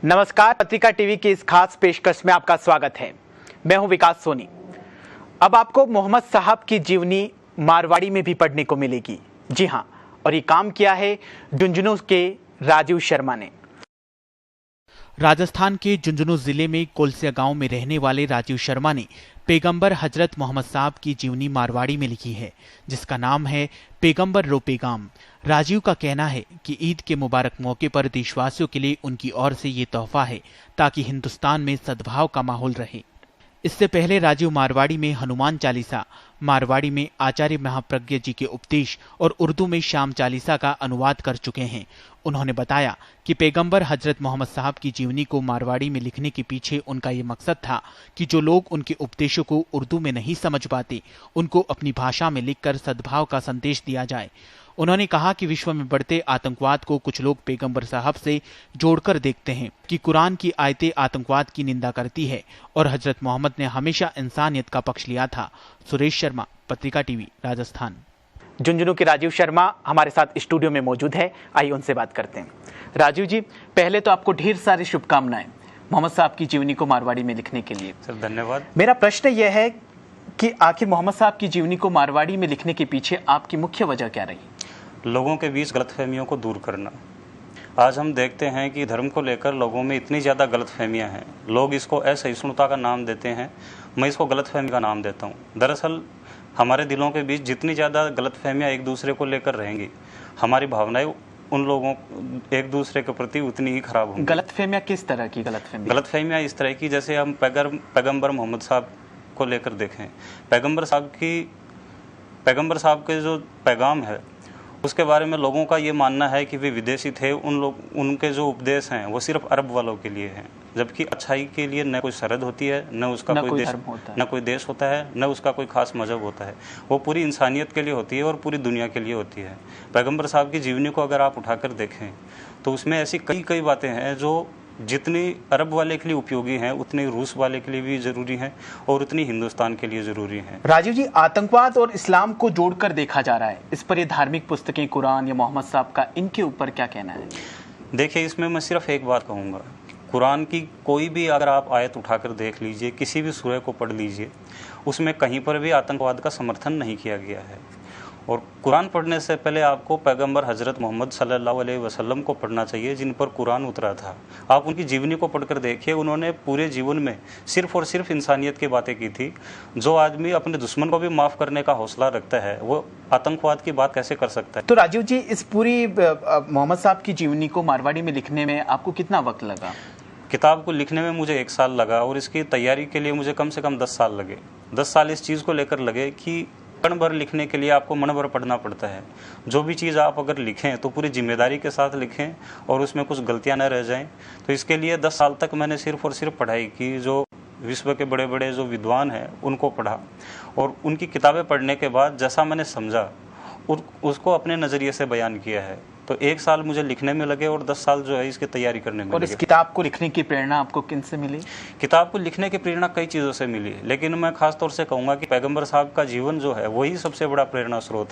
नमस्कार, पत्रिका टीवी की इस खास पेशकश में आपका स्वागत है। मैं हूं विकास सोनी। अब आपको मोहम्मद साहब की जीवनी मारवाड़ी में भी पढ़ने को मिलेगी। जी हां, और ये काम किया है झुंझुनू के राजीव शर्मा ने। राजस्थान के झुंझुनू जिले में कोलसिया गांव में रहने वाले राजीव शर्मा ने पैगंबर हजरत मोहम्मद साहब की जीवनी मारवाड़ी में लिखी है, जिसका नाम है पैगंबर रो पैगाम। राजीव का कहना है कि ईद के मुबारक मौके पर देशवासियों के लिए उनकी ओर से ये तोहफा है ताकि हिंदुस्तान में सद्भाव का माहौल रहे। इससे पहले राजीव मारवाड़ी में हनुमान चालीसा, मारवाड़ी में आचार्य महाप्रज्ञ जी के उपदेश और उर्दू में श्याम चालीसा का अनुवाद कर चुके हैं। उन्होंने बताया कि पैगंबर हजरत मोहम्मद साहब की जीवनी को मारवाड़ी में लिखने के पीछे उनका ये मकसद था कि जो लोग उनके उपदेशों को उर्दू में नहीं समझ पाते, उनको अपनी भाषा में लिखकर सद्भाव का संदेश दिया जाए। उन्होंने कहा कि विश्व में बढ़ते आतंकवाद को कुछ लोग पैगंबर साहब से जोड़कर देखते हैं कि कुरान की आयतें आतंकवाद की निंदा करती है और हजरत मोहम्मद ने हमेशा इंसानियत का पक्ष लिया था। सुरेश शर्मा, पत्रिका टीवी, राजस्थान। झुंझुनू के राजीव शर्मा हमारे साथ स्टूडियो में मौजूद है। आइए उनसे बात करते हैं। राजीव जी, पहले तो आपको ढेर सारी शुभकामनाएं मोहम्मद साहब की जीवनी को मारवाड़ी में लिखने के लिए। सर धन्यवाद। मेरा प्रश्न यह है कि आखिर मोहम्मद साहब की जीवनी को मारवाड़ी में लिखने के पीछे आपकी मुख्य वजह क्या रही? लोगों के बीच गलतफहमियों को दूर करना। आज हम देखते हैं कि धर्म को लेकर लोगों में इतनी ज़्यादा गलतफहमियां हैं। लोग इसको असहिष्णुता का नाम देते हैं, मैं इसको गलतफहमी का नाम देता हूं। दरअसल हमारे दिलों के बीच जितनी ज़्यादा गलतफहमियां एक दूसरे को लेकर रहेंगी, हमारी भावनाएं उन लोगों एक दूसरे के प्रति उतनी ही खराब होंगी। गलतफहमियां किस तरह की? गलतफहमियां इस तरह की, जैसे हम पैगंबर मोहम्मद साहब को लेकर देखें। पैगंबर साहब के जो पैगाम है उसके बारे में लोगों का ये मानना है कि वे विदेशी थे। उनके जो उपदेश हैं वो सिर्फ अरब वालों के लिए हैं, जबकि अच्छाई के लिए न कोई सरहद होती है, न उसका कोई देश होता है, न उसका कोई खास मजहब होता है। वो पूरी इंसानियत के लिए होती है और पूरी दुनिया के लिए होती है। पैगंबर साहब की जीवनी को अगर आप उठाकर देखें तो उसमें ऐसी कई बातें हैं जो जितनी अरब वाले के लिए उपयोगी हैं उतनी रूस वाले के लिए भी जरूरी हैं और उतनी हिंदुस्तान के लिए जरूरी हैं। राजीव जी, आतंकवाद और इस्लाम को जोड़कर देखा जा रहा है, इस पर ये धार्मिक पुस्तकें कुरान या मोहम्मद साहब का, इनके ऊपर क्या कहना है? देखिए, इसमें मैं सिर्फ एक बात कहूँगा, कुरान की कोई भी अगर आप आयत उठाकर देख लीजिए, किसी भी सूरह को पढ़ लीजिए, उसमें कहीं पर भी आतंकवाद का समर्थन नहीं किया गया है। और कुरान पढ़ने से पहले आपको पैगंबर हजरत मोहम्मद सल्लल्लाहु अलैहि वसल्लम को पढ़ना चाहिए, जिन पर कुरान उतरा था। आप उनकी जीवनी को पढ़कर देखिए, उन्होंने पूरे जीवन में सिर्फ और सिर्फ इंसानियत की बातें की थी। जो आदमी अपने दुश्मन को भी माफ़ करने का हौसला रखता है वो आतंकवाद की बात कैसे कर सकता है? तो राजीव जी, इस पूरी मोहम्मद साहब की जीवनी को मारवाड़ी में लिखने में आपको कितना वक्त लगा? किताब को लिखने में मुझे 1 साल लगा और इसकी तैयारी के लिए मुझे कम से कम 10 साल लगे। 10 साल इस चीज़ को लेकर लगे कि मन भर लिखने के लिए आपको मन भर पढ़ना पड़ता है। जो भी चीज़ आप अगर लिखें तो पूरी जिम्मेदारी के साथ लिखें और उसमें कुछ गलतियां न रह जाएं। तो इसके लिए 10 साल तक मैंने सिर्फ और सिर्फ पढ़ाई की। जो विश्व के बड़े बड़े जो विद्वान हैं उनको पढ़ा और उनकी किताबें पढ़ने के बाद जैसा मैंने समझा उसको अपने नज़रिए से बयान किया है। तो 1 साल मुझे लिखने में लगे और 10 साल जो है इसकी तैयारी करने में और लगे। इस किताब को लिखने की प्रेरणा आपको किन से मिली? किताब को लिखने की प्रेरणा कई चीज़ों से मिली, लेकिन मैं खास तौर से कहूँगा कि पैगंबर साहब का जीवन जो है वही सबसे बड़ा प्रेरणा स्रोत है।